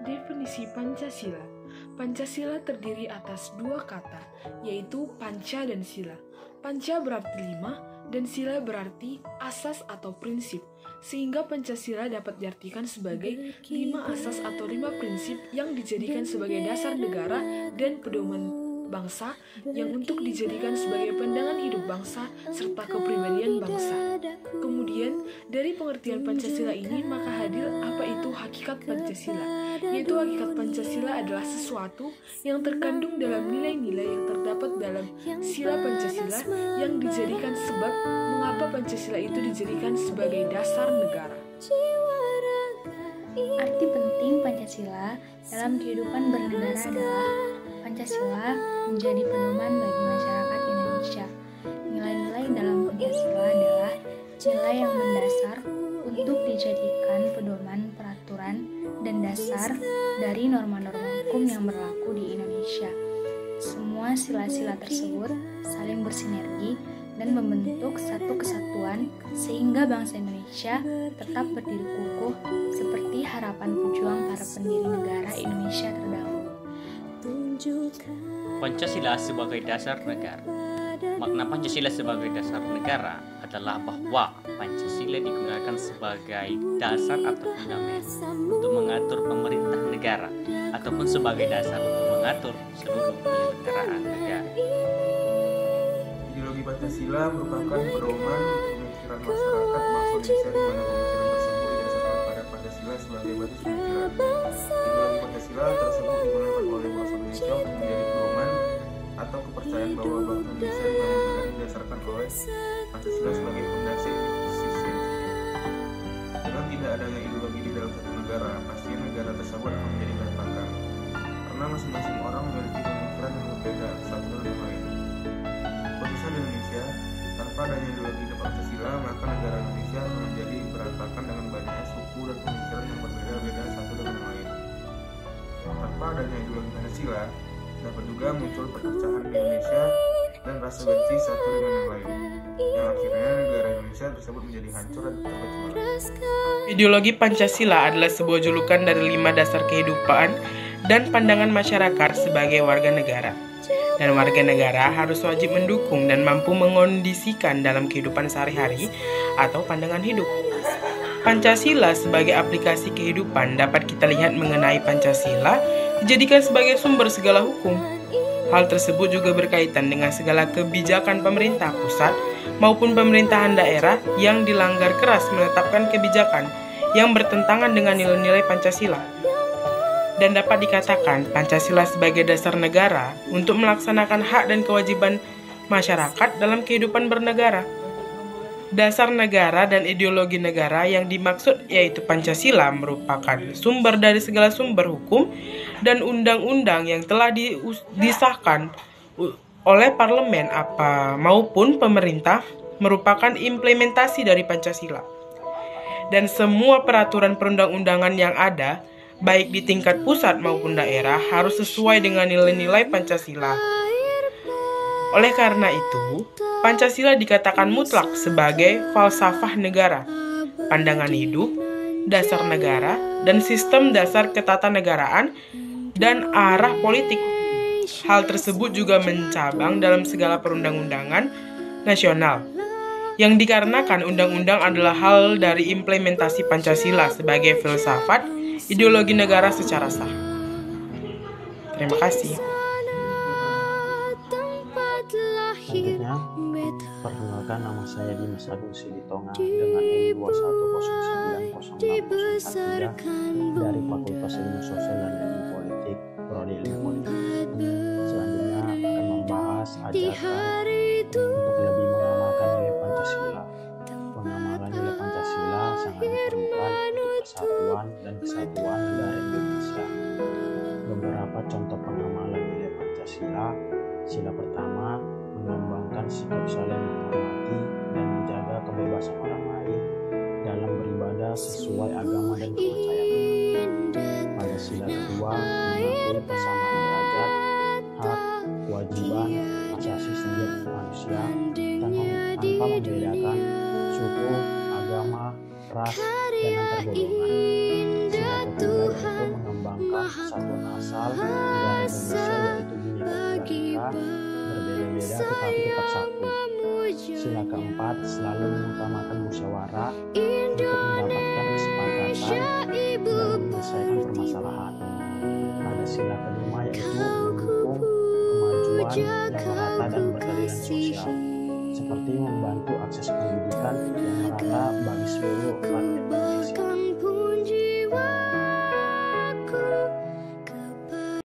Definisi Pancasila. Pancasila terdiri atas dua kata, yaitu panca dan sila. Panca berarti 5 dan sila berarti asas atau prinsip, sehingga Pancasila dapat diartikan sebagai 5 asas atau 5 prinsip yang dijadikan sebagai dasar negara dan pedoman bangsa yang untuk dijadikan sebagai pandangan hidup bangsa serta kepribadian bangsa. Kemudian, dari pengertian Pancasila ini maka hadir apa itu hakikat Pancasila, yaitu hakikat Pancasila adalah sesuatu yang terkandung dalam nilai-nilai yang terdapat dalam sila Pancasila yang dijadikan sebab mengapa Pancasila itu dijadikan sebagai dasar negara. Arti penting Pancasila dalam kehidupan bernegara adalah Pancasila menjadi pedoman bagi masyarakat Indonesia. Nilai-nilai dalam Pancasila adalah nilai yang mendasar untuk dijadikan pedoman peraturan dan dasar dari norma-norma hukum yang berlaku di Indonesia. Semua sila-sila tersebut saling bersinergi dan membentuk satu kesatuan sehingga bangsa Indonesia tetap berdiri kukuh seperti harapan pejuang para pendiri negara Indonesia terdahulu. Pancasila sebagai dasar negara. Makna Pancasila sebagai dasar negara adalah bahwa Pancasila digunakan sebagai dasar atau fundament untuk mengatur pemerintah negara ataupun sebagai dasar untuk mengatur seluruh penyelenggaraan negara. Ideologi Pancasila merupakan pedoman pemikiran masyarakat bangsa Indonesia di mana pemikiran tersebut didasarkan pada Pancasila sebagai basis pemikiran. Ideologi Pancasila tersebut digunakan oleh bangsa Indonesia untuk menjadi pedoman atau kepercayaan bahwa bangsa Indonesia dibangun dengan didasarkan oleh Pancasila sebagai fondasi eksistensi. Dengan tidak adanya ideologi di dalam satu negara, pasti negara tersebut akan menjadi berantakan karena masing-masing orang memiliki pemikiran yang berbeda satu dengan yang lain. Khususnya di Indonesia, tanpa adanya ideologi di Pancasila, maka negara Indonesia akan menjadi berantakan dengan banyaknya suku dan pemikiran yang berbeda-beda satu dengan yang lain. Tanpa adanya ideologi Pancasila, dapat juga muncul perpecahan di Indonesia dan rasa benci satu dengan yang lain, yang akhirnya negara Indonesia tersebut menjadi hancur dan terpecah. Ideologi Pancasila adalah sebuah julukan dari 5 dasar kehidupan dan pandangan masyarakat sebagai warga negara. Dan warga negara harus wajib mendukung dan mampu mengondisikan dalam kehidupan sehari-hari atau pandangan hidup. Pancasila sebagai aplikasi kehidupan dapat kita lihat mengenai Pancasila dijadikan sebagai sumber segala hukum. Hal tersebut juga berkaitan dengan segala kebijakan pemerintah pusat maupun pemerintahan daerah yang dilanggar keras menetapkan kebijakan yang bertentangan dengan nilai-nilai Pancasila. Dan dapat dikatakan Pancasila sebagai dasar negara untuk melaksanakan hak dan kewajiban masyarakat dalam kehidupan bernegara. Dasar negara dan ideologi negara yang dimaksud yaitu Pancasila merupakan sumber dari segala sumber hukum dan undang-undang yang telah disahkan oleh parlemen maupun pemerintah merupakan implementasi dari Pancasila. Dan semua peraturan perundang-undangan yang ada baik di tingkat pusat maupun daerah harus sesuai dengan nilai-nilai Pancasila. Oleh karena itu, Pancasila dikatakan mutlak sebagai falsafah negara, pandangan hidup, dasar negara, dan sistem dasar ketatanegaraan dan arah politik. Hal tersebut juga mencabang dalam segala perundang-undangan nasional, yang dikarenakan undang-undang adalah hal dari implementasi Pancasila sebagai filsafat ideologi negara secara sah. Terima kasih. Selanjutnya, perkenalkan nama saya Dimas Agung Siditonga dengan N210909043 dari Fakultas Ilmu Sosial dan Ilmu Politik, Prodi Ilmu Politik. Selanjutnya akan membahas ajakan untuk lebih mengamalkan nilai Pancasila. Pengamalan nilai Pancasila sangat diperlukan untuk persatuan dan kesatuan negara Indonesia. Beberapa contoh pengamalan nilai Pancasila. Sila pertama, mengembangkan sikap saling menghormati dan menjaga kebebasan orang lain dalam beribadah sesuai agama dan kepercayaan. Pada sila kedua, mengakui persamaan derajat, hak, kewajiban, asasi setiap manusia tanpa membedakan suku, agama, ras, dan antar golongan. Sila ketiga yaitu mengembangkan kesatuan asal negara Indonesia yaitu Bhinneka Tunggal Ika, berbeda-beda tetapi tetap satu. Sila keempat selalu mengutamakan musyawarah untuk mendapatkan kesepakatan dalam menyelesaikan permasalahan. Pada sila kelima yaitu mendukung kemajuan yang merata dan berkeadilan sosial, seperti membantu akses pendidikan yang merata bagi seluruh rakyat.